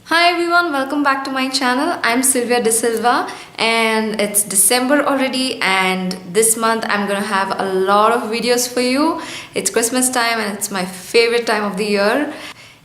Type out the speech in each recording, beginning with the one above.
Hi everyone, welcome back to my channel. I'm Sylvia D'Silva and it's December already, and this month I'm gonna have a lot of videos for you. It's Christmas time and it's my favorite time of the year.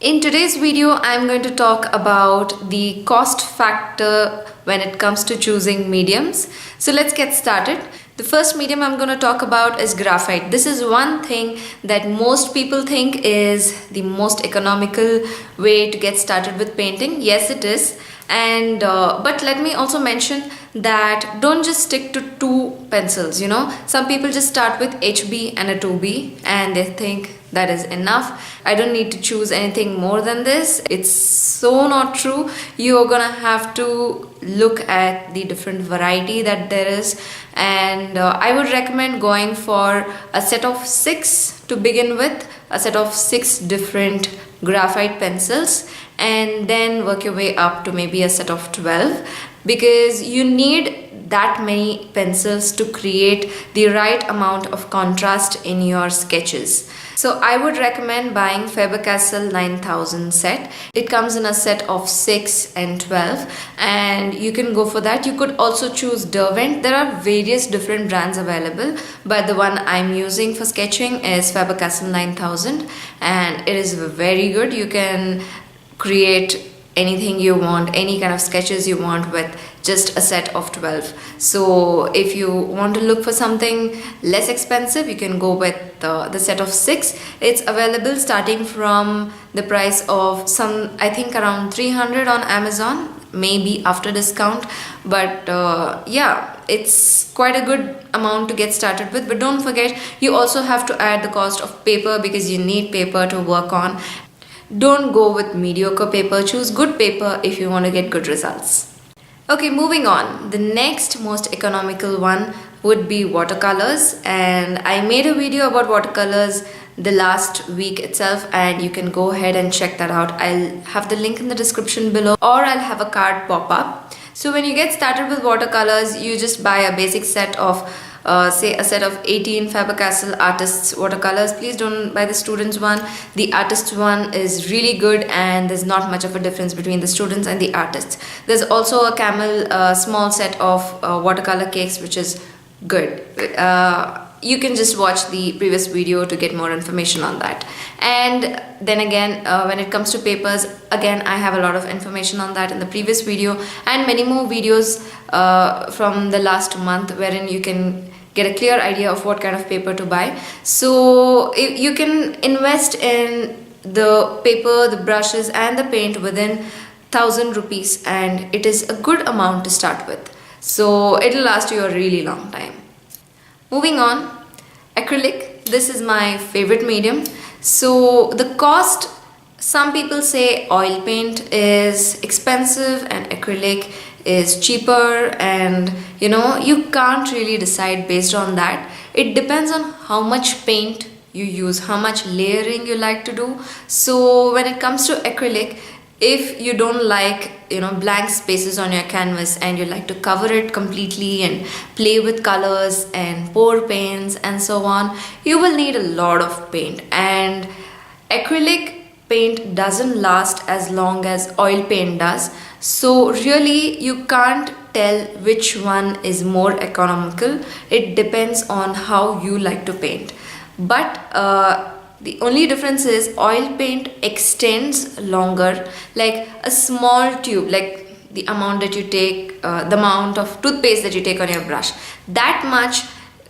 In today's video, I'm going to talk about the cost factor when it comes to choosing mediums. So let's get started. The first medium I'm going to talk about is graphite. This is one thing that most people think is the most economical way to get started with painting. Yes, it is. And but let me also mention that don't just stick to two pencils. Some people just start with HB and a 2B and they think that is enough. I don't need to choose anything more than this. It's so not true. You're gonna have to look at the different variety that there is, and I would recommend going for a set of 6 to begin with, a set of 6 different graphite pencils, and then work your way up to maybe a set of 12, because you need that many pencils to create the right amount of contrast in your sketches. So I would recommend buying Faber-Castell 9000 set. It comes in a set of 6 and 12 and you can go for that. You could also choose Derwent. There are various different brands available, but the one I'm using for sketching is Faber-Castell 9000 and it is very good. You can create anything you want, any kind of sketches you want with just a set of 12. So if you want to look for something less expensive, you can go with the set of 6. It's available starting from the price of I think around 300 on Amazon, maybe after discount, but yeah, it's quite a good amount to get started with. But don't forget, you also have to add the cost of paper because you need paper to work on. Don't go with mediocre paper, choose good paper if you want to get good results. Okay, moving on. The next most economical one would be watercolors, and I made a video about watercolors the last week itself and you can go ahead and check that out. I'll have the link in the description below, or I'll have a card pop up. So when you get started with watercolors, you just buy a basic set of say a set of 18 Faber-Castell artists watercolors. Please don't buy the students one. The artists one is really good and there's not much of a difference between the students and the artists. There's also a Camel small set of watercolor cakes which is good. You can just watch the previous video to get more information on that. And then again, when it comes to papers, again I have a lot of information on that in the previous video and many more videos from the last month wherein you can get a clear idea of what kind of paper to buy. So you can invest in the paper, the brushes and the paint within 1000 rupees and it is a good amount to start with. So it'll last you a really long time. Moving on, acrylic. This is my favorite medium. So the cost, some people say oil paint is expensive and acrylic is cheaper, and you can't really decide based on that. It depends on how much paint you use, how much layering you like to do. So when it comes to acrylic, if you don't like blank spaces on your canvas and you like to cover it completely and play with colors and pour paints and so on, you will need a lot of paint, and acrylic paint doesn't last as long as oil paint does. So really you can't tell which one is more economical. It depends on how you like to paint. But the only difference is oil paint extends longer, like a small tube, like the amount that you take, the amount of toothpaste that you take on your brush, that much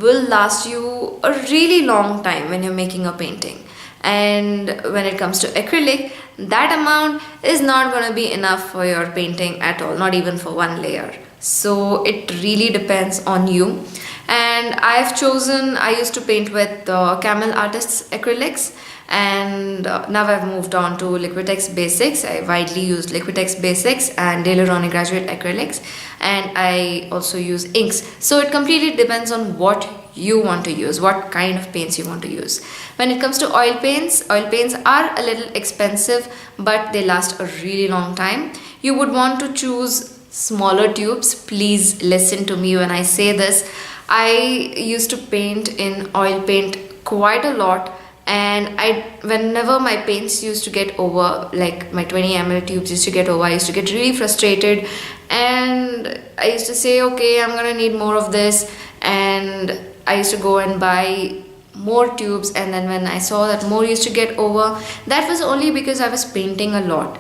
will last you a really long time when you're making a painting. And when it comes to acrylic, that amount is not going to be enough for your painting at all, not even for one layer. So it really depends on you. And I used to paint with Camel Artists acrylics, and now I've moved on to Liquitex Basics. I widely use Liquitex Basics and De Laurent Graduate acrylics, and I also use inks. So it completely depends on what you want to use, what kind of paints you want to use. When it comes to oil paints are a little expensive, but they last a really long time. You would want to choose smaller tubes. Please listen to me when I say this. I used to paint in oil paint quite a lot and whenever my paints used to get over, like my 20 ml tubes used to get over, I used to get really frustrated, and I used to say, okay, I'm gonna need more of this, and I used to go and buy more tubes. And then when I saw that more used to get over, that was only because I was painting a lot.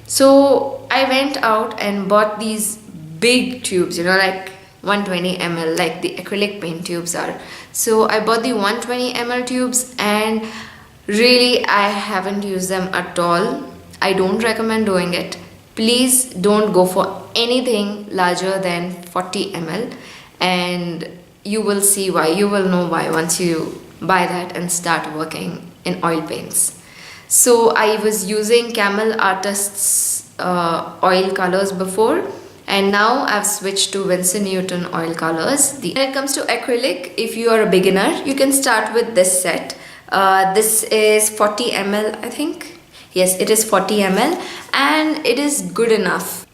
So I went out and bought these big tubes, you know, like 120 ml, like the acrylic paint tubes are. So I bought the 120 ml tubes, and really I haven't used them at all. I don't recommend doing it. Please don't go for anything larger than 40 ml, and you will see why. You will know why once you buy that and start working in oil paints. So I was using Camel Artist's oil colors before, and now I've switched to Winsor Newton oil colors. When it comes to acrylic, if you are a beginner, you can start with this set. This is 40 ml, I think. Yes, it is 40 ml, and it is good enough.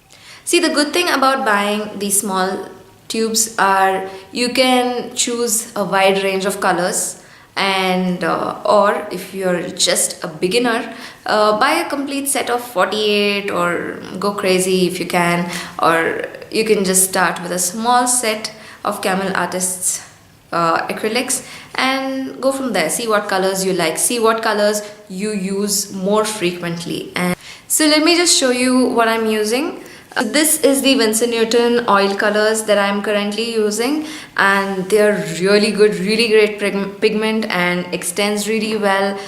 See, the good thing about buying these small tubes are you can choose a wide range of colors, and or if you're just a beginner, buy a complete set of 48, or go crazy if you can, or you can just start with a small set of Camel Artists acrylics and go from there. See what colors you like, see what colors you use more frequently. And so let me just show you what I'm using. This is the Winsor Newton oil colors that I'm currently using, and they're really good, really great pigment, and extends really well,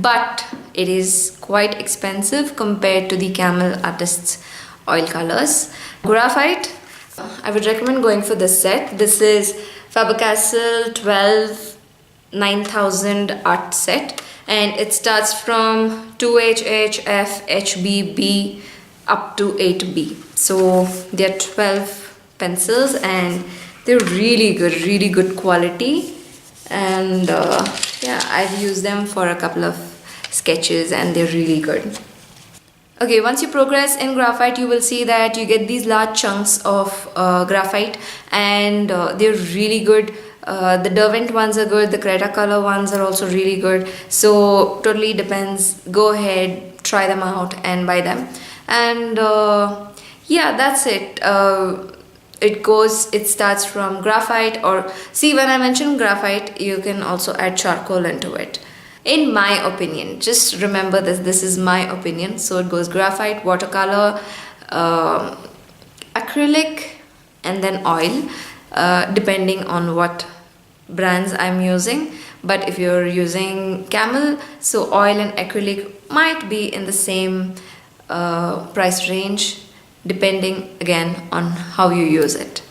but it is quite expensive compared to the Camel Artists oil colors. Graphite, I would recommend going for this set. This is Faber-Castell 12 9000 art set, and it starts from 2HH, HBB up to 8B. So there are 12 pencils, and they're really good quality, and yeah, I've used them for a couple of sketches, and they're really good. Okay, once you progress in graphite, you will see that you get these large chunks of graphite, and they're really good. The Derwent ones are good, the Cretacolor ones are also really good. So totally depends. Go ahead, try them out and buy them. And yeah, that's it. It starts from graphite, or see, when I mention graphite, you can also add charcoal into it. In my opinion, just remember this is my opinion. So it goes graphite, watercolor, acrylic, and then oil, depending on what brands I'm using. But if you're using Camel, so oil and acrylic might be in the same price range, depending again on how you use it.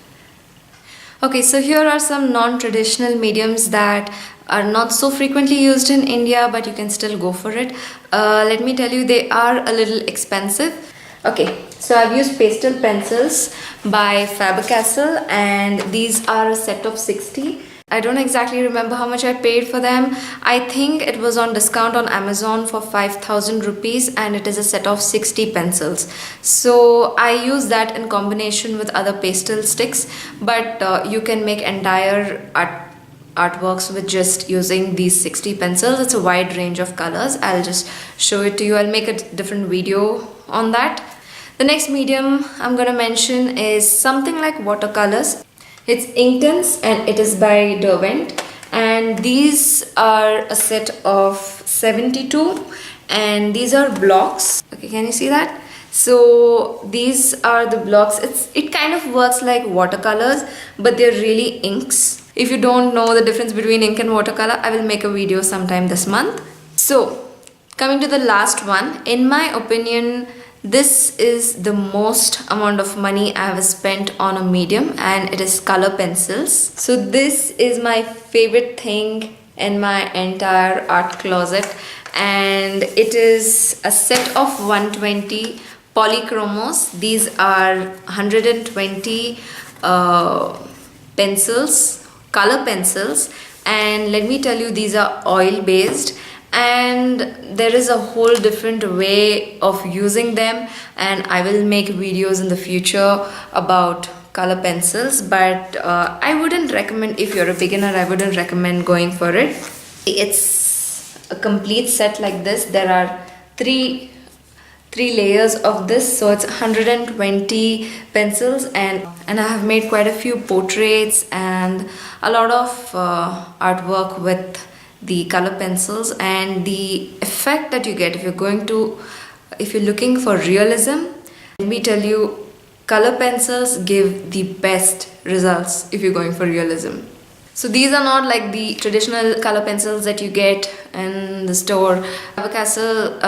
Okay, so here are some non-traditional mediums that are not so frequently used in India, but you can still go for it. Let me tell you, they are a little expensive. Okay, so I've used pastel pencils by Faber-Castell, and these are a set of 60. I don't exactly remember how much I paid for them. I think it was on discount on Amazon for 5,000 rupees, and it is a set of 60 pencils. So I use that in combination with other pastel sticks, but you can make entire artworks with just using these 60 pencils. It's a wide range of colors. I'll just show it to you. I'll make a different video on that. The next medium I'm gonna mention is something like watercolors. It's Inktense, and it is by Derwent, and these are a set of 72, and these are blocks. Okay, can you see that? So these are the blocks. It kind of works like watercolors, but they're really inks. If you don't know the difference between ink and watercolor, I will make a video sometime this month. So coming to the last one, in my opinion, this is the most amount of money I have spent on a medium, and it is color pencils. So this is my favorite thing in my entire art closet, and it is a set of 120 polychromos. These are 120 pencils, color pencils, and let me tell you, these are oil based, and there is a whole different way of using them, and I will make videos in the future about color pencils, but I wouldn't recommend, if you're a beginner, I wouldn't recommend going for it. It's a complete set like this. There are three layers of this, so it's 120 pencils, and I have made quite a few portraits and a lot of artwork with the color pencils. And the effect that you get if you're looking for realism, let me tell you, color pencils give the best results if you're going for realism. So these are not like the traditional color pencils that you get in the store. Watercolor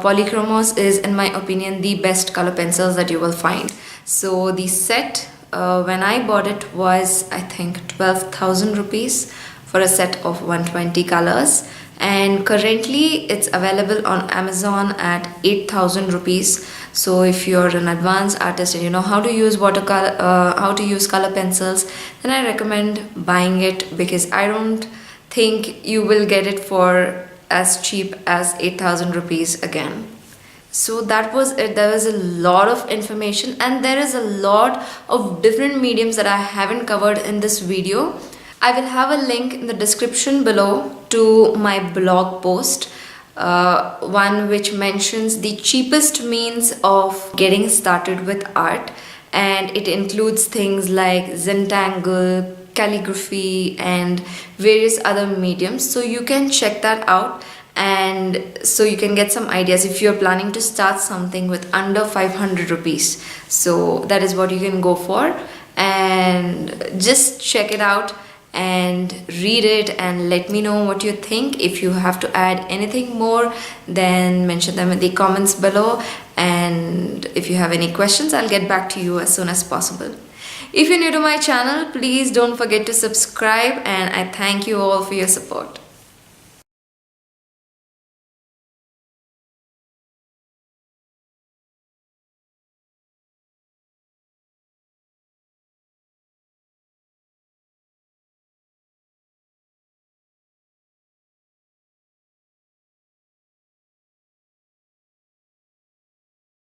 Polychromos is, in my opinion, the best color pencils that you will find. So the set, when I bought it, was I think 12,000 rupees for a set of 120 colors. And currently it's available on Amazon at 8,000 rupees. So if you're an advanced artist and you know how to use watercolor, how to use color pencils, then I recommend buying it, because I don't think you will get it for as cheap as 8,000 rupees again. So that was it. There was a lot of information, and there is a lot of different mediums that I haven't covered in this video. I will have a link in the description below to my blog post, one which mentions the cheapest means of getting started with art, and it includes things like Zentangle, calligraphy, and various other mediums. So you can check that out, and so you can get some ideas if you're planning to start something with under 500 rupees. So that is what you can go for, and just check it out and read it and let me know what you think. If you have to add anything more, then mention them in the comments below, and if you have any questions, I'll get back to you as soon as possible. If you're new to my channel, please don't forget to subscribe, and I thank you all for your support.